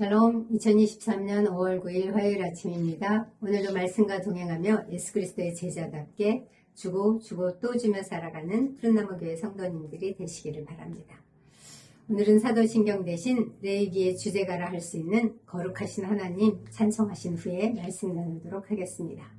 샬롬, 2023년 5월 9일 화요일 아침입니다. 오늘도 말씀과 동행하며 예수 그리스도의 제자답게 주고 또 주며 살아가는 푸른나무 교회 성도님들이 되시기를 바랍니다. 오늘은 사도신경 대신 레위기의 주제가라 할 수 있는 거룩하신 하나님 찬송하신 후에 말씀 나누도록 하겠습니다.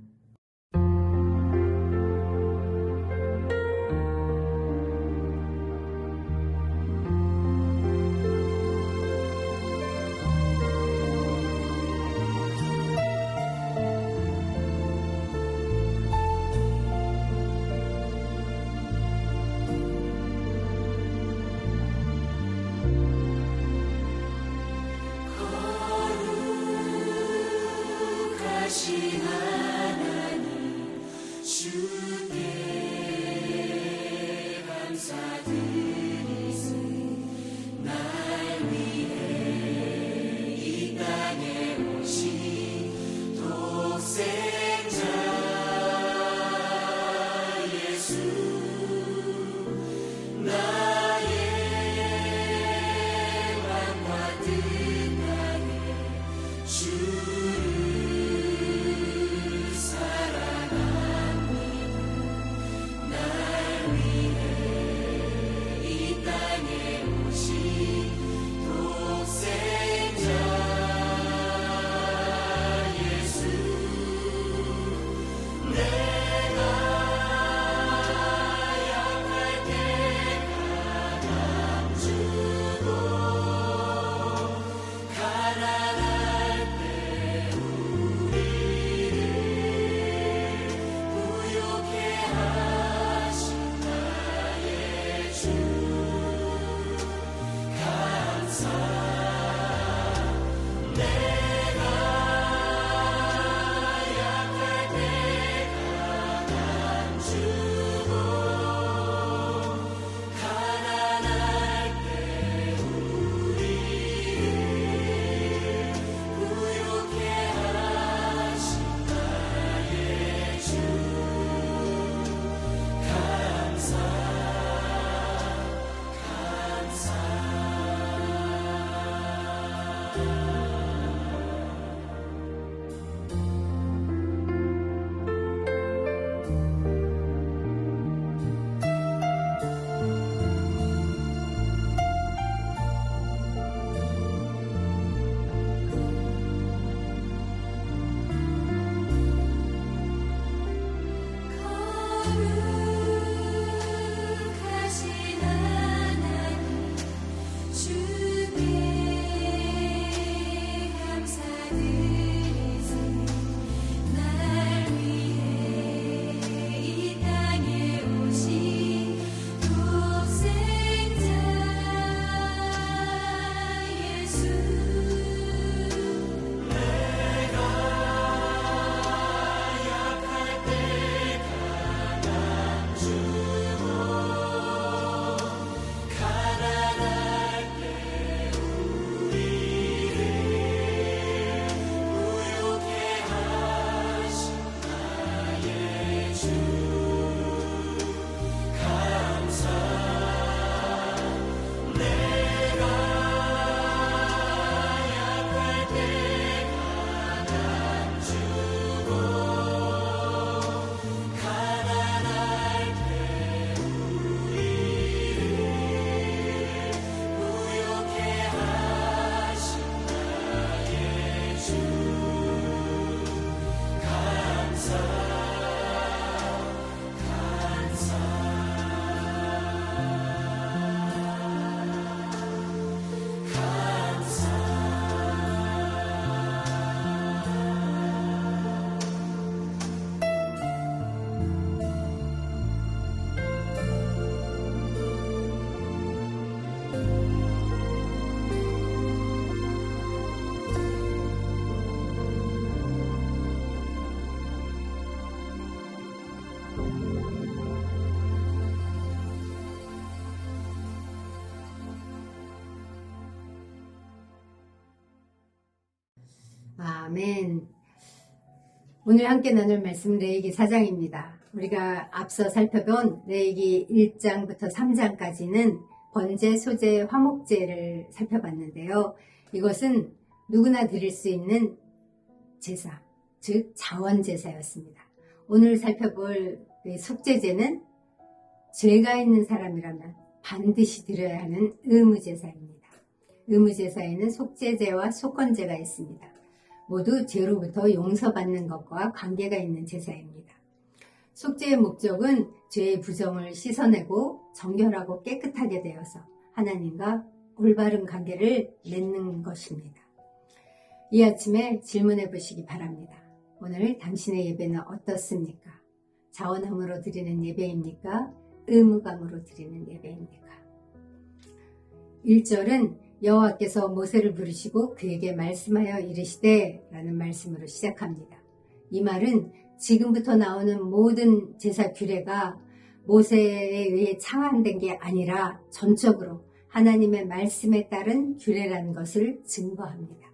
아멘. 오늘 함께 나눌 말씀 레위기 4장입니다. 우리가 앞서 살펴본 레위기 1장부터 3장까지는 번제, 소제, 화목제를 살펴봤는데요. 이것은 누구나 드릴 수 있는 제사, 즉 자원제사였습니다. 오늘 살펴볼 속죄제는 죄가 있는 사람이라면 반드시 드려야 하는 의무제사입니다. 의무제사에는 속죄제와 속건제가 있습니다. 모두 죄로부터 용서받는 것과 관계가 있는 제사입니다. 속죄의 목적은 죄의 부정을 씻어내고 정결하고 깨끗하게 되어서 하나님과 올바른 관계를 맺는 것입니다. 이 아침에 질문해 보시기 바랍니다. 오늘 당신의 예배는 어떻습니까? 자원함으로 드리는 예배입니까? 의무감으로 드리는 예배입니까? 1절은 여호와께서 모세를 부르시고 그에게 말씀하여 이르시되 라는 말씀으로 시작합니다. 이 말은 지금부터 나오는 모든 제사 규례가 모세에 의해 창안된 게 아니라 전적으로 하나님의 말씀에 따른 규례라는 것을 증거합니다.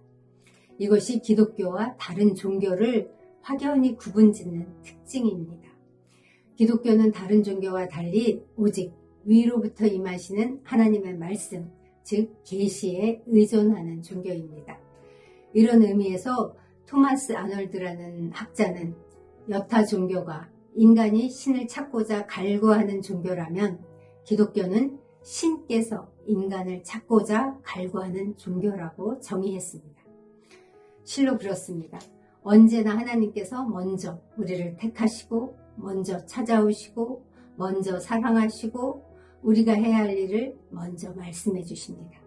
이것이 기독교와 다른 종교를 확연히 구분짓는 특징입니다. 기독교는 다른 종교와 달리 오직 위로부터 임하시는 하나님의 말씀, 즉 계시에 의존하는 종교입니다. 이런 의미에서 토마스 아놀드라는 학자는 여타 종교가 인간이 신을 찾고자 갈구하는 종교라면 기독교는 신께서 인간을 찾고자 갈구하는 종교라고 정의했습니다. 실로 그렇습니다. 언제나 하나님께서 먼저 우리를 택하시고 먼저 찾아오시고 먼저 사랑하시고 우리가 해야 할 일을 먼저 말씀해 주십니다.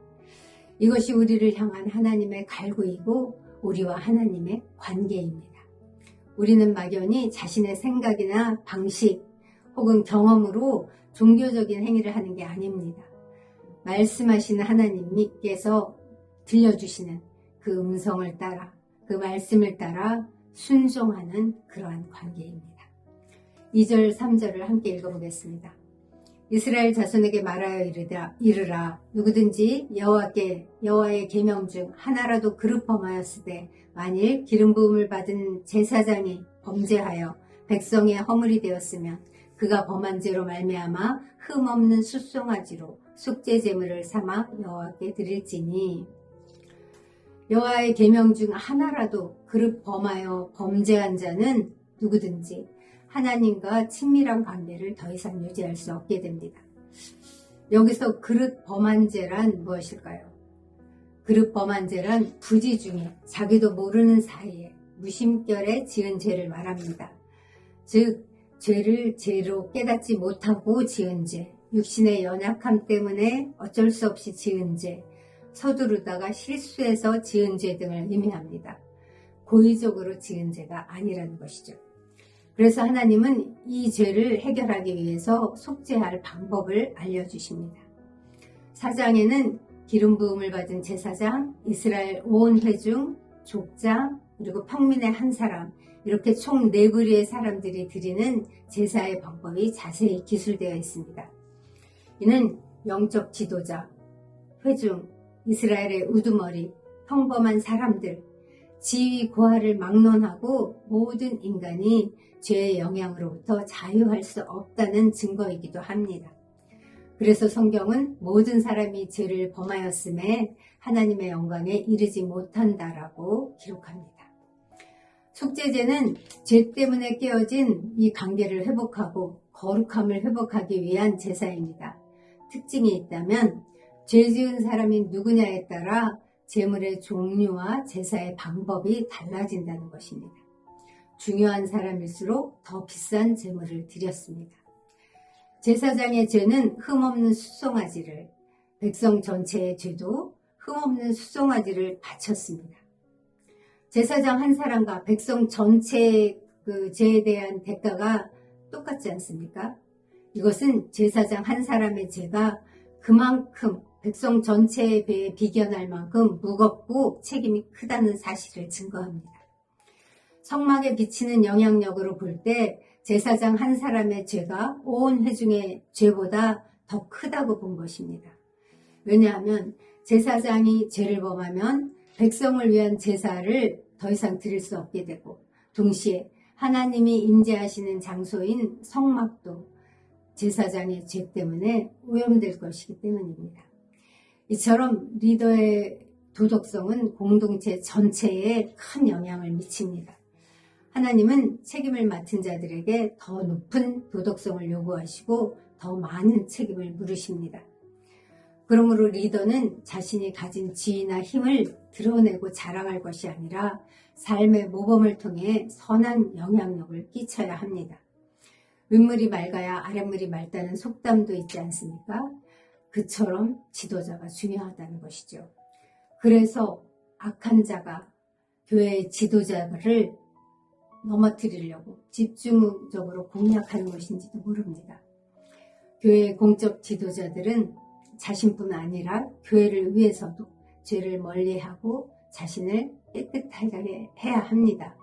이것이 우리를 향한 하나님의 갈구이고 우리와 하나님의 관계입니다. 우리는 막연히 자신의 생각이나 방식 혹은 경험으로 종교적인 행위를 하는 게 아닙니다. 말씀하시는 하나님께서 들려주시는 그 음성을 따라 그 말씀을 따라 순종하는 그러한 관계입니다. 2절 3절을 함께 읽어보겠습니다. 이스라엘 자손에게 말하여 이르라 누구든지 여호와의 계명 중 하나라도 그릇 범하였으되 만일 기름 부음을 받은 제사장이 범죄하여 백성의 허물이 되었으면 그가 범한 죄로 말미암아 흠없는 숫송아지로 속죄 제물을 삼아 여호와께 드릴지니 여호와의 계명 중 하나라도 그릇 범하여 범죄한 자는 누구든지 하나님과 친밀한 관계를 더 이상 유지할 수 없게 됩니다. 여기서 그릇 범한 죄란 무엇일까요? 그릇 범한 죄란 부지 중에 자기도 모르는 사이에 무심결에 지은 죄를 말합니다. 즉 죄를 죄로 깨닫지 못하고 지은 죄, 육신의 연약함 때문에 어쩔 수 없이 지은 죄, 서두르다가 실수해서 지은 죄 등을 의미합니다. 고의적으로 지은 죄가 아니라는 것이죠. 그래서 하나님은 이 죄를 해결하기 위해서 속죄할 방법을 알려주십니다. 4장에는 기름 부음을 받은 제사장, 이스라엘 온 회중, 족장, 그리고 평민의 한 사람 이렇게 총 4부류의 사람들이 드리는 제사의 방법이 자세히 기술되어 있습니다. 이는 영적 지도자, 회중, 이스라엘의 우두머리, 평범한 사람들, 지위 고하를 막론하고 모든 인간이 죄의 영향으로부터 자유할 수 없다는 증거이기도 합니다. 그래서 성경은 모든 사람이 죄를 범하였음에 하나님의 영광에 이르지 못한다라고 기록합니다. 속죄제는 죄 때문에 깨어진 이 관계를 회복하고 거룩함을 회복하기 위한 제사입니다. 특징이 있다면 죄 지은 사람이 누구냐에 따라 제물의 종류와 제사의 방법이 달라진다는 것입니다. 중요한 사람일수록 더 비싼 제물을 드렸습니다. 제사장의 죄는 흠없는 숫송아지를, 백성 전체의 죄도 흠없는 숫송아지를 바쳤습니다. 제사장 한 사람과 백성 전체의 그 죄에 대한 대가가 똑같지 않습니까? 이것은 제사장 한 사람의 죄가 그만큼 백성 전체에 비해 비견할 만큼 무겁고 책임이 크다는 사실을 증거합니다. 성막에 비치는 영향력으로 볼 때 제사장 한 사람의 죄가 온 회중의 죄보다 더 크다고 본 것입니다. 왜냐하면 제사장이 죄를 범하면 백성을 위한 제사를 더 이상 드릴 수 없게 되고 동시에 하나님이 임재하시는 장소인 성막도 제사장의 죄 때문에 오염될 것이기 때문입니다. 이처럼 리더의 도덕성은 공동체 전체에 큰 영향을 미칩니다. 하나님은 책임을 맡은 자들에게 더 높은 도덕성을 요구하시고 더 많은 책임을 물으십니다. 그러므로 리더는 자신이 가진 지위나 힘을 드러내고 자랑할 것이 아니라 삶의 모범을 통해 선한 영향력을 끼쳐야 합니다. 윗물이 맑아야 아랫물이 맑다는 속담도 있지 않습니까? 그처럼 지도자가 중요하다는 것이죠. 그래서 악한 자가 교회의 지도자를 넘어뜨리려고 집중적으로 공략하는 것인지도 모릅니다. 교회의 공적 지도자들은 자신뿐 아니라 교회를 위해서도 죄를 멀리하고 자신을 깨끗하게 해야 합니다.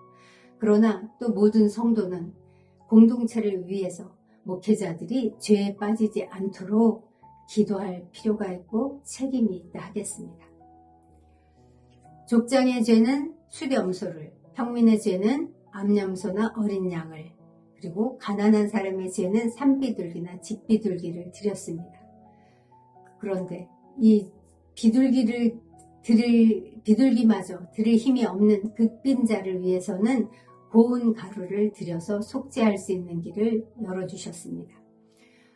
그러나 또 모든 성도는 공동체를 위해서 목회자들이 죄에 빠지지 않도록 기도할 필요가 있고 책임이 있다 하겠습니다. 족장의 죄는 수렴소를, 평민의 죄는 암염소나 어린 양을, 그리고 가난한 사람의 죄는 산비둘기나 집비둘기를 드렸습니다. 그런데 이 비둘기마저 드릴 힘이 없는 극빈자를 위해서는 고운 가루를 들여서 속죄할 수 있는 길을 열어주셨습니다.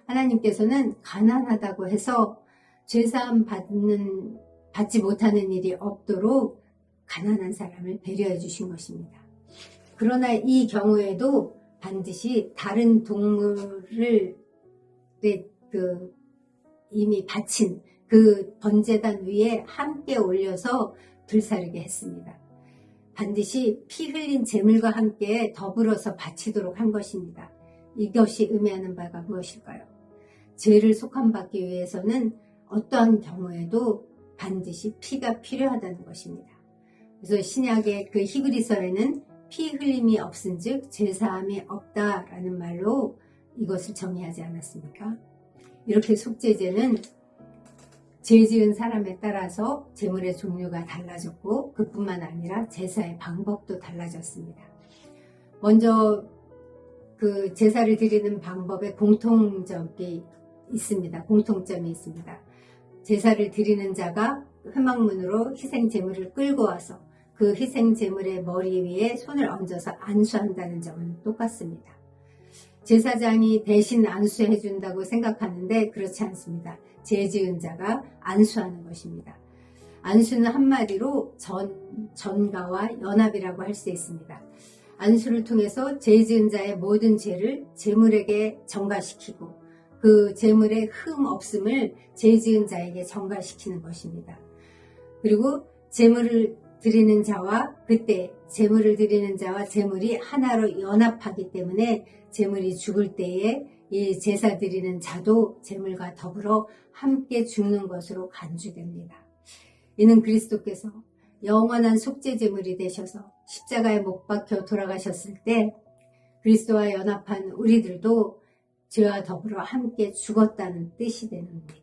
하나님께서는 가난하다고 해서 죄사함 받지 못하는 일이 없도록 가난한 사람을 배려해 주신 것입니다. 그러나 이 경우에도 반드시 다른 동물을 이미 바친 그 번제단 위에 함께 올려서 불사르게 했습니다. 반드시 피 흘린 제물과 함께 더불어서 바치도록 한 것입니다. 이것이 의미하는 바가 무엇일까요? 죄를 속함받기 위해서는 어떠한 경우에도 반드시 피가 필요하다는 것입니다. 그래서 신약의 그 히브리서에는 피 흘림이 없은즉 죄사함이 없다라는 말로 이것을 정의하지 않았습니까? 이렇게 속죄제는 죄 지은 사람에 따라서 제물의 종류가 달라졌고 그뿐만 아니라 제사의 방법도 달라졌습니다. 먼저 그 제사를 드리는 방법에 공통점이 있습니다. 제사를 드리는 자가 회막문으로 희생제물을 끌고 와서 그 희생제물의 머리 위에 손을 얹어서 안수한다는 점은 똑같습니다. 제사장이 대신 안수해 준다고 생각하는데 그렇지 않습니다. 죄 지은 자가 안수하는 것입니다. 안수는 한마디로 전가와 연합이라고 할 수 있습니다. 안수를 통해서 죄 지은 자의 모든 죄를 제물에게 전가시키고 그 제물의 흠 없음을 죄 지은 자에게 전가시키는 것입니다. 그리고 제물을 드리는 자와 제물을 드리는 자와 제물이 하나로 연합하기 때문에 제물이 죽을 때에 이 제사 드리는 자도 제물과 더불어 함께 죽는 것으로 간주됩니다. 이는 그리스도께서 영원한 속죄 제물이 되셔서 십자가에 못 박혀 돌아가셨을 때 그리스도와 연합한 우리들도 죄와 더불어 함께 죽었다는 뜻이 됩니다.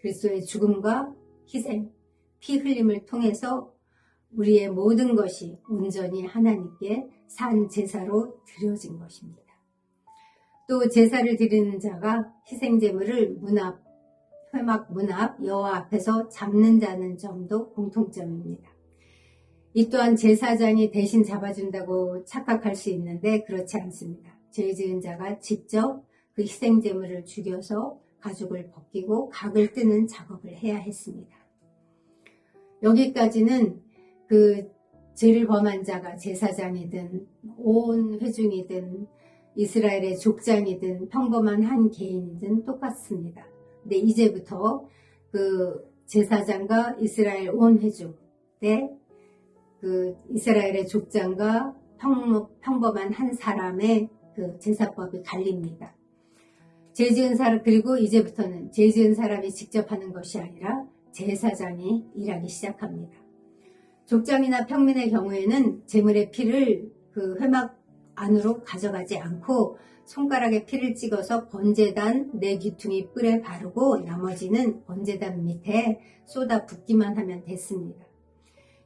그리스도의 죽음과 희생, 피 흘림을 통해서 우리의 모든 것이 온전히 하나님께 산 제사로 드려진 것입니다. 또 제사를 드리는 자가 희생제물을 회막 문 앞 여호와 앞에서 잡는 자는 점도 공통점입니다. 이 또한 제사장이 대신 잡아준다고 착각할 수 있는데 그렇지 않습니다. 죄 지은 자가 직접 그 희생제물을 죽여서 가죽을 벗기고 각을 뜨는 작업을 해야 했습니다. 여기까지는 그 죄를 범한 자가 제사장이든 온 회중이든 이스라엘의 족장이든 평범한 한 개인이든 똑같습니다. 근데 이제부터 그 제사장과 이스라엘 온 회중 때 그 이스라엘의 족장과 평범한 한 사람의 그 제사법이 갈립니다. 그리고 이제부터는 죄 지은 사람이 직접 하는 것이 아니라 제사장이 일하기 시작합니다. 족장이나 평민의 경우에는 제물의 피를 그 회막 안으로 가져가지 않고 손가락에 피를 찍어서 번제단 네 귀퉁이 뿔에 바르고 나머지는 번제단 밑에 쏟아 붓기만 하면 됐습니다.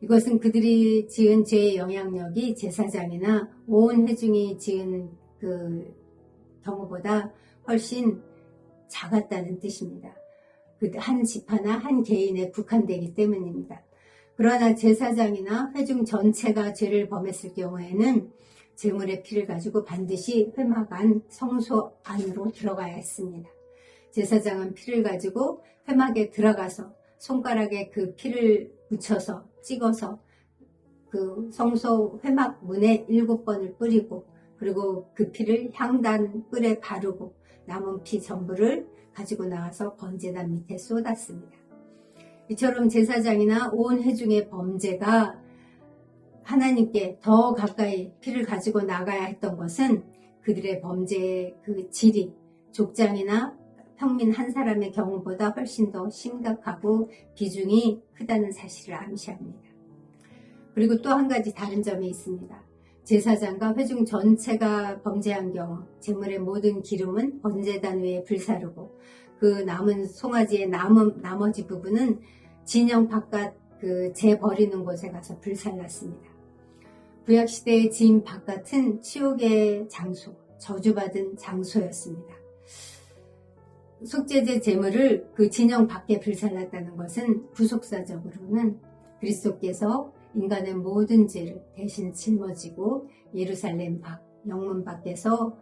이것은 그들이 지은 죄의 영향력이 제사장이나 온 회중이 지은 그 경우보다 훨씬 작았다는 뜻입니다. 그 한 지파나 한 개인에 국한되기 때문입니다. 그러나 제사장이나 회중 전체가 죄를 범했을 경우에는 제물의 피를 가지고 반드시 회막 안 성소 안으로 들어가야 했습니다. 제사장은 피를 가지고 회막에 들어가서 손가락에 그 피를 묻혀서 찍어서 그 성소 회막 문에 7번을 뿌리고, 그리고 그 피를 향단 뿔에 바르고 남은 피 전부를 가지고 나와서 번제단 밑에 쏟았습니다. 이처럼 제사장이나 온 회중의 범죄가 하나님께 더 가까이 피를 가지고 나가야 했던 것은 그들의 범죄의 그 질이 족장이나 평민 한 사람의 경우보다 훨씬 더 심각하고 비중이 크다는 사실을 암시합니다. 그리고 또 한 가지 다른 점이 있습니다. 제사장과 회중 전체가 범죄한 경우 제물의 모든 기름은 번제단 위에 불사르고 그 남은 송아지의 나머지 부분은 진영 바깥 그 재 버리는 곳에 가서 불살랐습니다. 구약시대의 진 바깥은 치욕의 장소, 저주받은 장소였습니다. 속죄제 제물을 그 진영 밖에 불살랐다는 것은 구속사적으로는 그리스도께서 인간의 모든 죄를 대신 짊어지고 예루살렘 밖, 영문 밖에서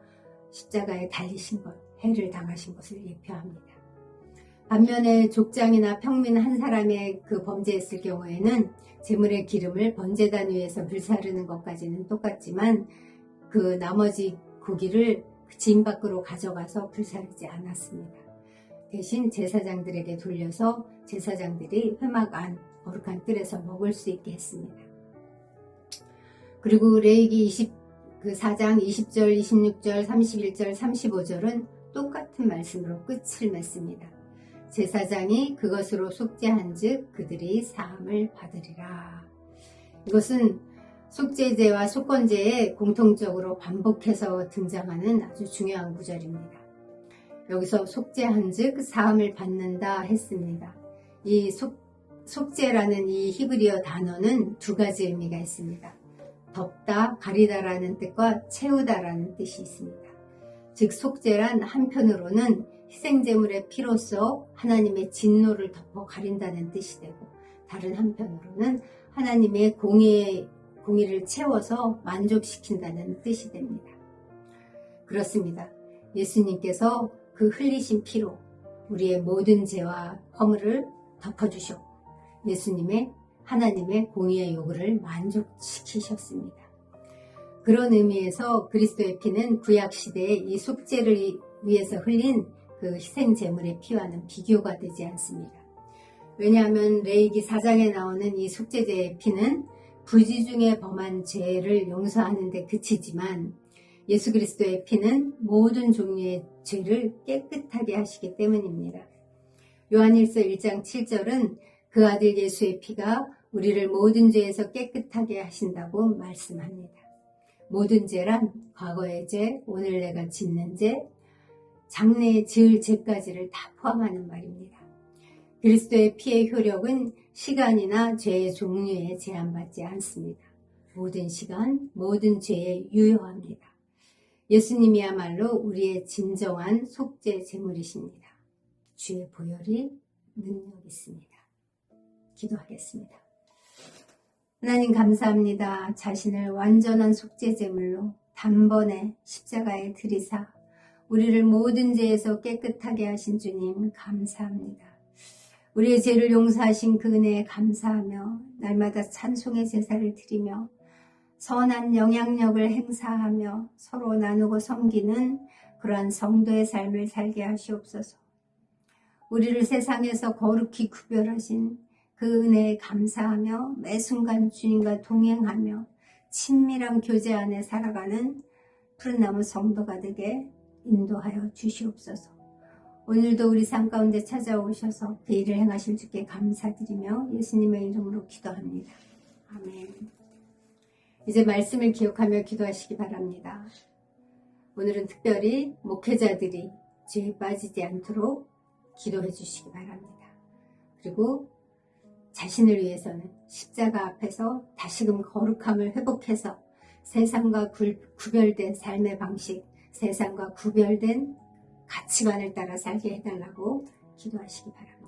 십자가에 달리신 것, 해를 당하신 것을 예표합니다. 반면에 족장이나 평민 한 사람의 그 범죄했을 경우에는 제물의 기름을 번제단 위에서 불사르는 것까지는 똑같지만 그 나머지 고기를 진 밖으로 가져가서 불사르지 않았습니다. 대신 제사장들에게 돌려서 제사장들이 회막 안 거룩한 뜰에서 먹을 수 있게 했습니다. 그리고 레위기 4장 20절, 26절, 31절, 35절은 똑같은 말씀으로 끝을 맺습니다. 제사장이 그것으로 속죄한 즉 그들이 사함을 받으리라. 이것은 속죄제와 속건제에 공통적으로 반복해서 등장하는 아주 중요한 구절입니다. 여기서 속죄한 즉 사함을 받는다 했습니다. 이 속죄라는 이 히브리어 단어는 두 가지 의미가 있습니다. 덮다, 가리다라는 뜻과 채우다라는 뜻이 있습니다. 즉 속죄란 한편으로는 희생제물의 피로써 하나님의 진노를 덮어 가린다는 뜻이 되고, 다른 한편으로는 하나님의 공의를 채워서 만족시킨다는 뜻이 됩니다. 그렇습니다. 예수님께서 그 흘리신 피로 우리의 모든 죄와 허물을 덮어주셨고 하나님의 공의의 요구를 만족시키셨습니다. 그런 의미에서 그리스도의 피는 구약시대의 이 속죄를 위해서 흘린 그 희생제물의 피와는 비교가 되지 않습니다. 왜냐하면 레위기 4장에 나오는 이 속죄제의 피는 부지 중에 범한 죄를 용서하는 데 그치지만 예수 그리스도의 피는 모든 종류의 죄를 깨끗하게 하시기 때문입니다. 요한일서 1장 7절은 그 아들 예수의 피가 우리를 모든 죄에서 깨끗하게 하신다고 말씀합니다. 모든 죄란 과거의 죄, 오늘 내가 짓는 죄, 장래에 지을 죄까지를 다 포함하는 말입니다. 그리스도의 피의 효력은 시간이나 죄의 종류에 제한받지 않습니다. 모든 시간, 모든 죄에 유효합니다. 예수님이야말로 우리의 진정한 속죄 제물이십니다. 주의 보혈이 능력 있습니다. 기도하겠습니다. 하나님 감사합니다. 자신을 완전한 속죄 제물로 단번에 십자가에 들이사 우리를 모든 죄에서 깨끗하게 하신 주님 감사합니다. 우리의 죄를 용서하신 그 은혜에 감사하며 날마다 찬송의 제사를 드리며 선한 영향력을 행사하며 서로 나누고 섬기는 그러한 성도의 삶을 살게 하시옵소서. 우리를 세상에서 거룩히 구별하신 그 은혜에 감사하며 매 순간 주님과 동행하며 친밀한 교제 안에 살아가는 푸른나무 성도가 되게 인도하여 주시옵소서. 오늘도 우리 삶 가운데 찾아오셔서 그 일을 행하실 주께 감사드리며 예수님의 이름으로 기도합니다. 아멘. 이제 말씀을 기억하며 기도하시기 바랍니다. 오늘은 특별히 목회자들이 죄에 빠지지 않도록 기도해 주시기 바랍니다. 그리고 자신을 위해서는 십자가 앞에서 다시금 거룩함을 회복해서 세상과 구별된 삶의 방식, 세상과 구별된 가치관을 따라 살게 해달라고 기도하시기 바랍니다.